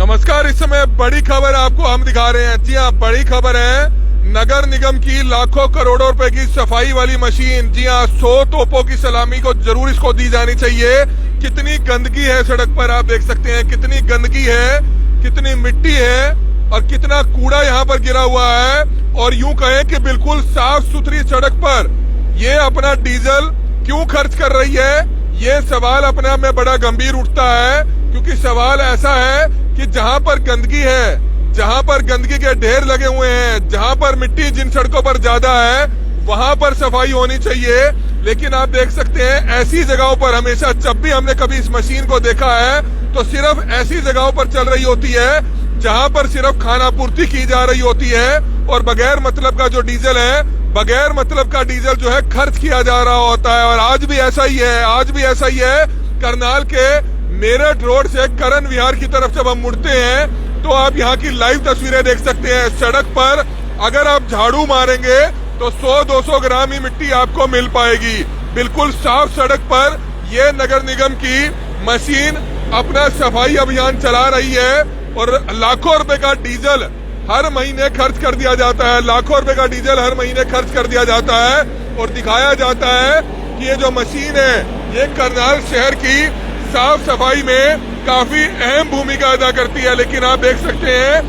नमस्कार। इस समय बड़ी खबर आपको हम दिखा रहे हैं। जी हाँ, बड़ी खबर है। नगर निगम की लाखों करोड़ों रुपए की सफाई वाली मशीन, जी हाँ, 100 तोपों की सलामी को जरूर इसको दी जानी चाहिए। कितनी गंदगी है सड़क पर, आप देख सकते हैं कितनी गंदगी है, कितनी मिट्टी है और कितना कूड़ा यहाँ पर गिरा हुआ है। और यूं कहें कि बिल्कुल साफ सुथरी सड़क पर ये अपना डीजल क्यों खर्च कर रही है, ये सवाल अपने आप में बड़ा गंभीर उठता है। क्योंकि सवाल ऐसा है कि जहां पर गंदगी है, जहां पर गंदगी के ढेर लगे हुए हैं, जहां पर मिट्टी जिन सड़कों पर ज्यादा है, वहां पर सफाई होनी चाहिए। लेकिन आप देख सकते हैं ऐसी जगहों पर हमेशा, जब भी हमने कभी इस मशीन को देखा है तो सिर्फ ऐसी जगहों पर चल रही होती है जहां पर सिर्फ खाना पूर्ति की जा रही होती है और बगैर मतलब का जो डीजल है, बगैर मतलब का डीजल जो है खर्च किया जा रहा होता है। और आज भी ऐसा ही है, आज भी ऐसा ही है। करनाल के मेरठ रोड से करण विहार की तरफ जब हम मुड़ते हैं तो आप यहाँ की लाइव तस्वीरें देख सकते हैं। सड़क पर अगर आप झाड़ू मारेंगे तो 100-200 ग्राम ही मिट्टी आपको मिल पाएगी। बिल्कुल साफ सड़क पर ये नगर निगम की मशीन अपना सफाई अभियान चला रही है और लाखों रुपए का डीजल हर महीने खर्च कर दिया जाता है। लाखों रुपए का डीजल हर महीने खर्च कर दिया जाता है और दिखाया जाता है कि ये जो मशीन है ये करनाल शहर की साफ सफाई में काफी अहम भूमिका अदा करती है। लेकिन आप देख सकते हैं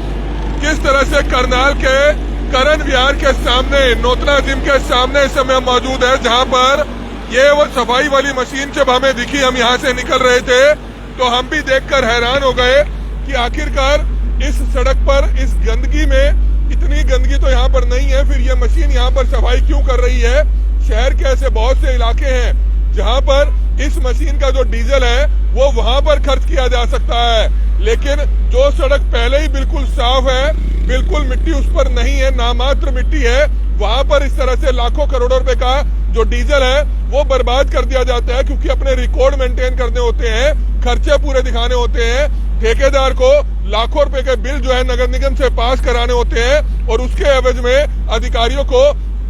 किस तरह से करनाल के करण विहार के सामने, नोतना जिम के सामने इस समय मौजूद है, जहां पर ये वो सफाई वाली मशीन जब हमें दिखी, हम यहाँ से निकल रहे थे तो हम भी देखकर हैरान हो गए कि आखिरकार इस सड़क पर इस गंदगी में, इतनी गंदगी तो यहाँ पर नहीं है, फिर ये मशीन यहाँ पर सफाई क्यों कर रही है। शहर के ऐसे बहुत से इलाके हैं जहाँ पर इस मशीन का जो डीजल है वो वहां पर खर्च किया जा सकता है, लेकिन जो सड़क पहले ही बिल्कुल साफ है, बिल्कुल मिट्टी उस पर नहीं है, नामात्र मिट्टी है, वहां पर इस तरह से लाखों करोड़ों रुपए का जो डीजल है वो बर्बाद कर दिया जाता है। क्योंकि अपने रिकॉर्ड मेंटेन करने होते हैं, खर्चे पूरे दिखाने होते हैं, ठेकेदार को लाखों रुपए के बिल जो है नगर निगम से पास कराने होते हैं और उसके एवज में अधिकारियों को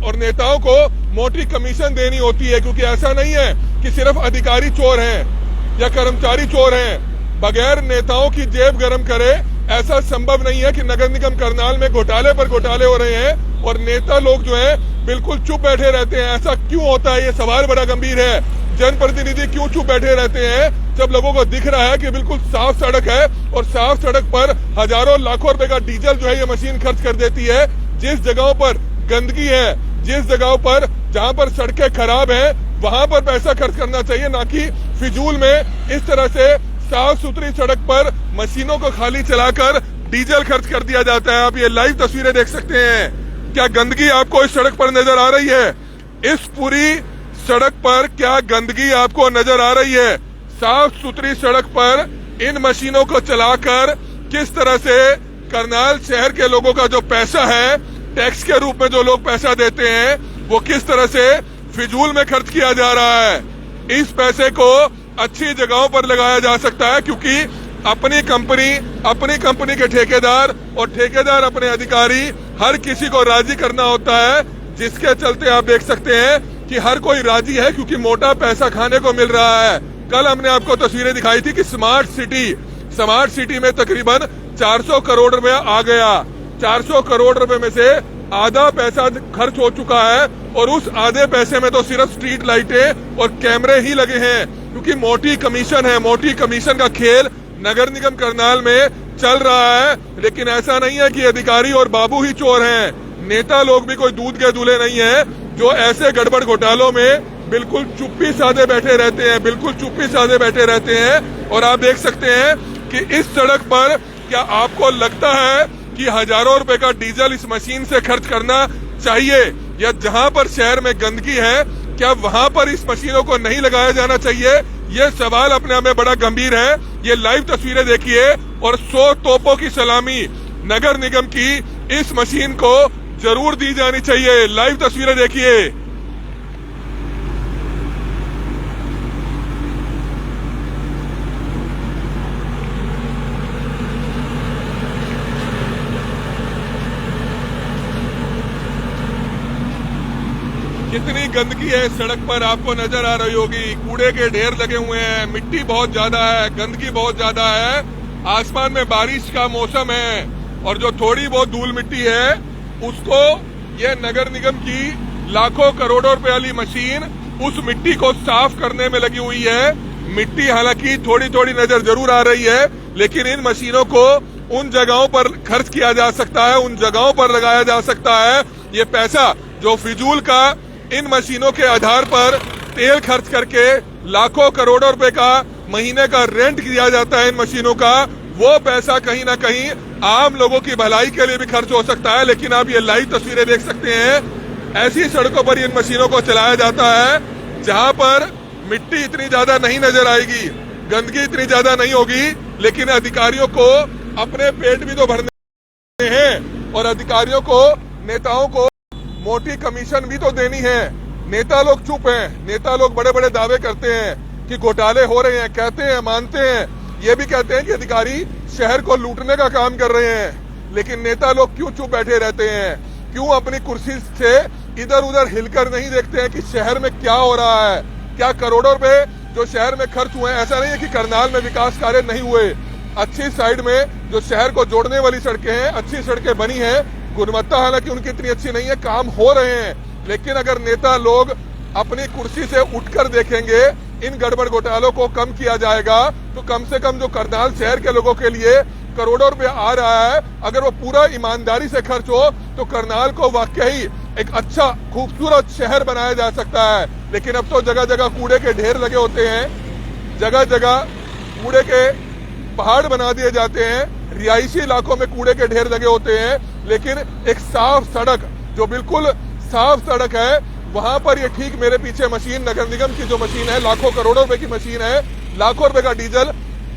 और नेताओं को मोटी कमीशन देनी होती है। क्योंकि ऐसा नहीं है कि सिर्फ अधिकारी चोर हैं या कर्मचारी चोर हैं। बगैर नेताओं की जेब गरम करे ऐसा संभव नहीं है कि नगर निगम करनाल में घोटाले पर घोटाले हो रहे हैं और नेता लोग जो है बिल्कुल चुप बैठे रहते हैं। ऐसा क्यों होता है, ये सवाल बड़ा गंभीर है। जनप्रतिनिधि क्यों चुप बैठे रहते हैं जब लोगों को दिख रहा है कि बिल्कुल साफ सड़क है और साफ सड़क पर हजारों लाखों रुपए का डीजल जो है ये मशीन खर्च कर देती है। जिस जगहों पर गंदगी है, जिस जगहों पर जहां पर सड़कें खराब हैं, वहां पर पैसा खर्च करना चाहिए, ना कि फिजूल में इस तरह से साफ सुथरी सड़क पर मशीनों को खाली चलाकर डीजल खर्च कर दिया जाता है। आप ये लाइव तस्वीरें देख सकते हैं। क्या गंदगी आपको इस सड़क पर नजर आ रही है? इस पूरी सड़क पर क्या गंदगी आपको नजर आ रही है? साफ सुथरी सड़क पर इन मशीनों को चलाकर किस तरह से करनाल शहर के लोगों का जो पैसा है, टैक्स के रूप में जो लोग पैसा देते हैं, वो किस तरह से फिजूल में खर्च किया जा रहा है। इस पैसे को अच्छी जगहों पर लगाया जा सकता है। क्योंकि अपनी कंपनी के ठेकेदार और ठेकेदार अपने अधिकारी, हर किसी को राजी करना होता है, जिसके चलते आप देख सकते हैं कि हर कोई राजी है क्योंकि मोटा पैसा खाने को मिल रहा है। कल हमने आपको तस्वीरें दिखाई थी कि स्मार्ट सिटी में तकरीबन 400 करोड़ रुपया आ गया। 400 करोड़ रुपए में से आधा पैसा खर्च हो चुका है और उस आधे पैसे में तो सिर्फ स्ट्रीट लाइटें और कैमरे ही लगे हैं। क्योंकि मोटी कमीशन है, मोटी कमीशन का खेल नगर निगम करनाल में चल रहा है। लेकिन ऐसा नहीं है कि अधिकारी और बाबू ही चोर हैं। नेता लोग भी कोई दूध के दूल्हे नहीं है जो ऐसे गड़बड़ घोटालों में बिल्कुल चुप्पी साधे बैठे रहते हैं, बिल्कुल चुप्पी साधे बैठे रहते हैं। और आप देख सकते हैं कि इस सड़क पर क्या आपको लगता है कि हजारों रुपए का डीजल इस मशीन से खर्च करना चाहिए, या जहां पर शहर में गंदगी है क्या वहां पर इस मशीनों को नहीं लगाया जाना चाहिए? ये सवाल अपने आप में बड़ा गंभीर है। ये लाइव तस्वीरें देखिए और 100 तोपों की सलामी नगर निगम की इस मशीन को जरूर दी जानी चाहिए। लाइव तस्वीरें देखिए। कितनी गंदगी है इस सड़क पर आपको नजर आ रही होगी। कूड़े के ढेर लगे हुए हैं, मिट्टी बहुत ज्यादा है, गंदगी बहुत ज्यादा है। आसमान में बारिश का मौसम है और जो थोड़ी बहुत धूल मिट्टी है उसको ये नगर निगम की लाखों करोड़ों रुपए वाली मशीन उस मिट्टी को साफ करने में लगी हुई है। मिट्टी हालांकि थोड़ी थोड़ी नजर जरूर आ रही है, लेकिन इन मशीनों को उन जगहों पर खर्च किया जा सकता है, उन जगहों पर लगाया जा सकता है। ये पैसा जो फिजूल का इन मशीनों के आधार पर तेल खर्च करके लाखों करोड़ों रुपए का महीने का रेंट दिया जाता है इन मशीनों का, वो पैसा कहीं ना कहीं आम लोगों की भलाई के लिए भी खर्च हो सकता है। लेकिन आप ये लाइव तस्वीरें देख सकते हैं, ऐसी सड़कों पर इन मशीनों को चलाया जाता है जहां पर मिट्टी इतनी ज्यादा नहीं नजर आएगी, गंदगी इतनी ज्यादा नहीं होगी, लेकिन अधिकारियों को अपने पेट भी तो भरने हैं और अधिकारियों को, नेताओं को मोटी कमीशन भी तो देनी है। नेता लोग चुप हैं, नेता लोग बड़े बड़े दावे करते हैं कि घोटाले हो रहे हैं, कहते हैं, मानते हैं, ये भी कहते हैं कि अधिकारी शहर को लूटने का काम कर रहे हैं। लेकिन नेता लोग क्यों चुप बैठे रहते हैं? क्यों अपनी कुर्सी से इधर उधर हिलकर नहीं देखते हैं कि शहर में क्या हो रहा है? क्या करोड़ों रुपए जो शहर में खर्च हुए हैं, ऐसा नहीं है कि करनाल में विकास कार्य नहीं हुए, अच्छी साइड में जो शहर को जोड़ने वाली सड़कें हैं, अच्छी सड़कें बनी हैं, गुणवत्ता हालांकि उनकी इतनी अच्छी नहीं है, काम हो रहे हैं। लेकिन अगर नेता लोग अपनी कुर्सी से उठकर देखेंगे, इन गड़बड़ घोटालों को कम किया जाएगा तो कम से कम जो करनाल शहर के लोगों के लिए करोड़ों रुपए आ रहा है, अगर वो पूरा ईमानदारी से खर्च हो तो करनाल को वाकई एक अच्छा खूबसूरत शहर बनाया जा सकता है। लेकिन अब तो जगह जगह कूड़े के ढेर लगे होते हैं, जगह जगह कूड़े के पहाड़ बना दिए जाते हैं, रिहायशी इलाकों में कूड़े के ढेर लगे होते हैं, लेकिन एक साफ सड़क, जो बिल्कुल साफ सड़क है, वहां पर ये ठीक मेरे पीछे मशीन, नगर निगम की जो मशीन है, लाखों करोड़ों रुपए की मशीन है, लाखों रुपए का डीजल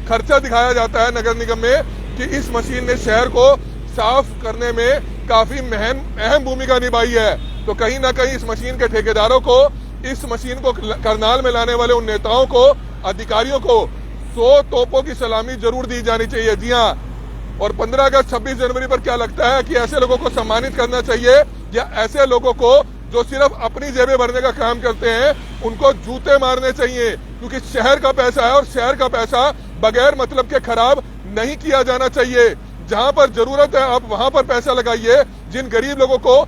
खर्चा दिखाया जाता है नगर निगम में कि इस मशीन ने शहर को साफ करने में काफी अहम भूमिका निभाई है। तो कहीं ना कहीं इस मशीन के ठेकेदारों को, इस मशीन को करनाल में लाने वाले उन नेताओं को, अधिकारियों को 100 तोपों की सलामी जरूर दी जानी चाहिए। जी हाँ, और 15 अगस्त 26 जनवरी पर क्या लगता है कि ऐसे लोगों को सम्मानित करना चाहिए या ऐसे लोगों को जो सिर्फ अपनी जेबें भरने का काम करते हैं उनको जूते मारने चाहिए? क्योंकि शहर का पैसा है और शहर का पैसा बगैर मतलब के खराब नहीं किया जाना चाहिए। जहां पर जरूरत है आप वहां पर पैसा लगाइए। जिन गरीब लोगों को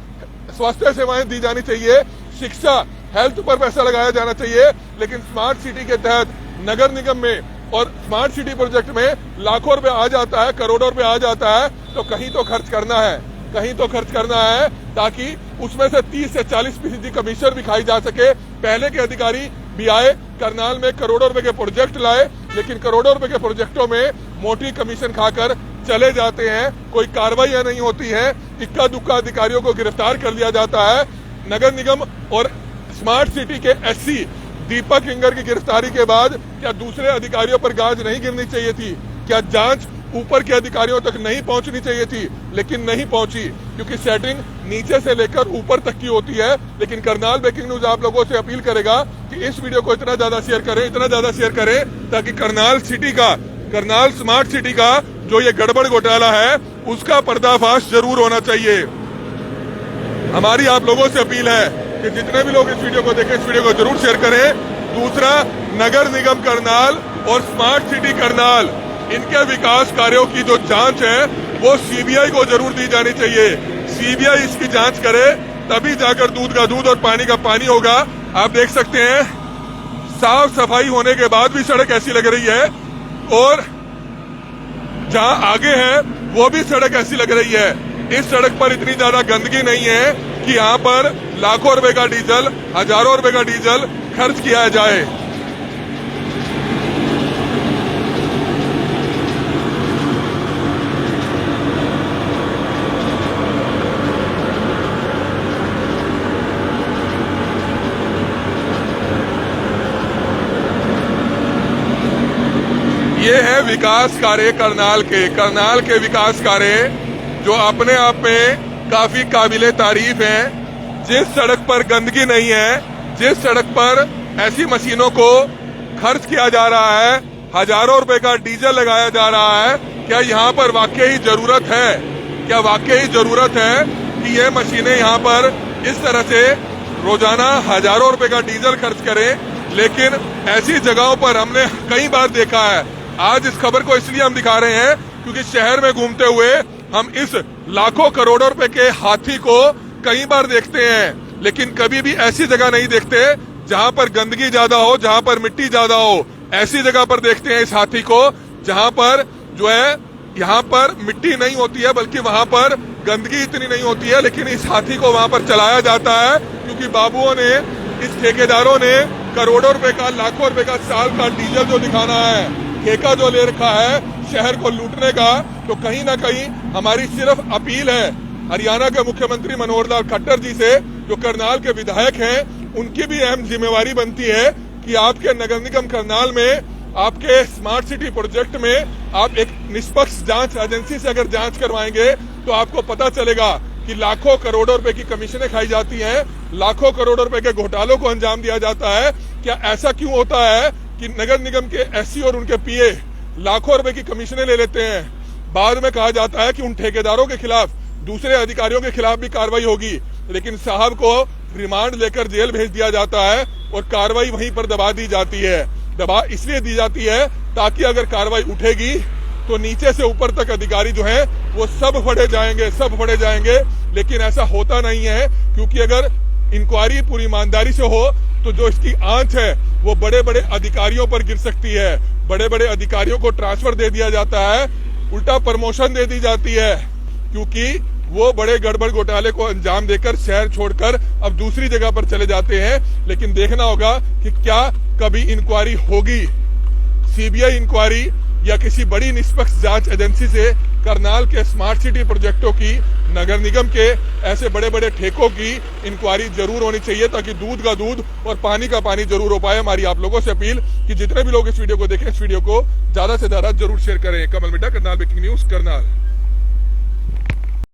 स्वास्थ्य सेवाएं दी जानी चाहिए, शिक्षा, हेल्थ पर पैसा लगाया जाना चाहिए। लेकिन स्मार्ट सिटी के तहत नगर निगम में और स्मार्ट सिटी प्रोजेक्ट में लाखों रुपए आ जाता है, करोड़ों रुपए आ जाता है, तो कहीं तो खर्च करना है, कहीं तो खर्च करना है ताकि उसमें से 30 से 40% कमीशन भी खाई जा सके। पहले के अधिकारी भी आए, करनाल में करोड़ों रुपए के प्रोजेक्ट लाए, लेकिन करोड़ों रुपए के प्रोजेक्टों में मोटी कमीशन खाकर चले जाते हैं, कोई कार्रवाई नहीं होती है, इक्का दुक्का अधिकारियों को गिरफ्तार कर लिया जाता है। नगर निगम और स्मार्ट सिटी के एससी दीपक इंगर की गिरफ्तारी के बाद क्या दूसरे अधिकारियों पर गाज नहीं गिरनी चाहिए थी? क्या जांच ऊपर के अधिकारियों तक नहीं पहुंचनी चाहिए थी? लेकिन नहीं पहुंची, क्योंकि सेटिंग नीचे से लेकर ऊपर तक की होती है। लेकिन करनाल ब्रेकिंग न्यूज आप लोगों से अपील करेगा कि इस वीडियो को इतना ज्यादा शेयर करें, इतना ज्यादा शेयर करें ताकि करनाल सिटी का, करनाल स्मार्ट सिटी का जो ये गड़बड़ घोटाला है उसका पर्दाफाश जरूर होना चाहिए। हमारी आप लोगों से अपील है कि जितने भी लोग इस वीडियो को देखें, इस वीडियो को जरूर शेयर करें। दूसरा, नगर निगम करनाल और स्मार्ट सिटी करनाल, इनके विकास कार्यों की जो जांच है वो सीबीआई को जरूर दी जानी चाहिए। सीबीआई इसकी जांच करे तभी जाकर दूध का दूध और पानी का पानी होगा। आप देख सकते हैं साफ सफाई होने के बाद भी सड़क ऐसी लग रही है और जहां आगे है वो भी सड़क ऐसी लग रही है। इस सड़क पर इतनी ज्यादा गंदगी नहीं है कि यहाँ पर लाखों रुपए का डीजल, हजारों रुपए का डीजल खर्च किया जाए। ये है विकास कार्य करनाल के विकास कार्य जो अपने आप में काफी काबिले तारीफ है। जिस सड़क पर गंदगी नहीं है, जिस सड़क पर ऐसी मशीनों को खर्च किया जा रहा है, हजारों रुपए का डीजल लगाया जा रहा है, क्या यहाँ पर वाकई जरूरत है? क्या वाकई जरूरत है कि ये मशीनें यहाँ पर इस तरह से रोजाना हजारों रुपए का डीजल खर्च करें? लेकिन ऐसी जगहों पर हमने कई बार देखा है, आज इस खबर को इसलिए हम दिखा रहे हैं क्योंकि शहर में घूमते हुए हम इस लाखों करोड़ों रुपए के हाथी को कई बार देखते हैं, लेकिन कभी भी ऐसी जगह नहीं देखते जहां पर गंदगी ज्यादा हो, जहां पर मिट्टी ज्यादा हो। ऐसी जगह पर देखते हैं इस हाथी को जहां पर जो है यहाँ पर मिट्टी नहीं होती है, बल्कि वहां पर गंदगी इतनी नहीं होती है, लेकिन इस हाथी को वहां पर चलाया जाता है क्योंकि बाबुओं ने, इस ठेकेदारों ने करोड़ों रुपए का, लाखों रुपए का साल का डीजल जो दिखाना है, ठेका जो ले रखा है शहर को लूटने का। तो कहीं ना कहीं हमारी सिर्फ अपील है हरियाणा के मुख्यमंत्री मनोहर लाल खट्टर जी से, जो करनाल के विधायक हैं, उनकी भी अहम जिम्मेवारी बनती है कि आपके नगर निगम करनाल में, आपके स्मार्ट सिटी प्रोजेक्ट में आप एक निष्पक्ष जांच एजेंसी से अगर जांच करवाएंगे तो आपको पता चलेगा कि लाखों करोड़ों रुपए की कमीशनें खाई जाती हैं, लाखों करोड़ों रुपए के घोटालों को अंजाम दिया जाता है। क्या ऐसा क्यों होता है कि नगर निगम के एससी और उनके पीए लाखों रुपए की कमीशनें ले लेते हैं, बाद में कहा जाता है कि उन ठेकेदारों के खिलाफ, दूसरे अधिकारियों के खिलाफ भी कार्रवाई होगी, लेकिन साहब को रिमांड लेकर जेल भेज दिया जाता है और कार्रवाई वहीं पर दबा दी जाती है। दबा इसलिए दी जाती है ताकि अगर कार्रवाई उठेगी तो नीचे से ऊपर तक अधिकारी जो हैं वो सब फड़े जाएंगे, लेकिन ऐसा होता नहीं है क्योंकि अगर इंक्वायरी पूरी ईमानदारी से हो तो जो इसकी आंच है वो बड़े बड़े अधिकारियों पर गिर सकती है। बड़े बड़े अधिकारियों को ट्रांसफर दे दिया जाता है, उल्टा प्रमोशन दे दी जाती है, क्योंकि वो बड़े गड़बड़ घोटाले को अंजाम देकर शहर छोड़कर अब दूसरी जगह पर चले जाते हैं। लेकिन देखना होगा कि क्या कभी इंक्वायरी होगी, सीबीआई इंक्वायरी या किसी बड़ी निष्पक्ष जांच एजेंसी से करनाल के स्मार्ट सिटी प्रोजेक्टों की, नगर निगम के ऐसे बड़े बड़े ठेकों की इंक्वायरी जरूर होनी चाहिए ताकि दूध का दूध और पानी का पानी जरूर हो पाए। हमारी आप लोगों से अपील कि जितने भी लोग इस वीडियो को देखें, इस वीडियो को ज्यादा से ज्यादा जरूर शेयर करें। कमल मिड्डा, करनाल ब्रेकिंग न्यूज, करनाल।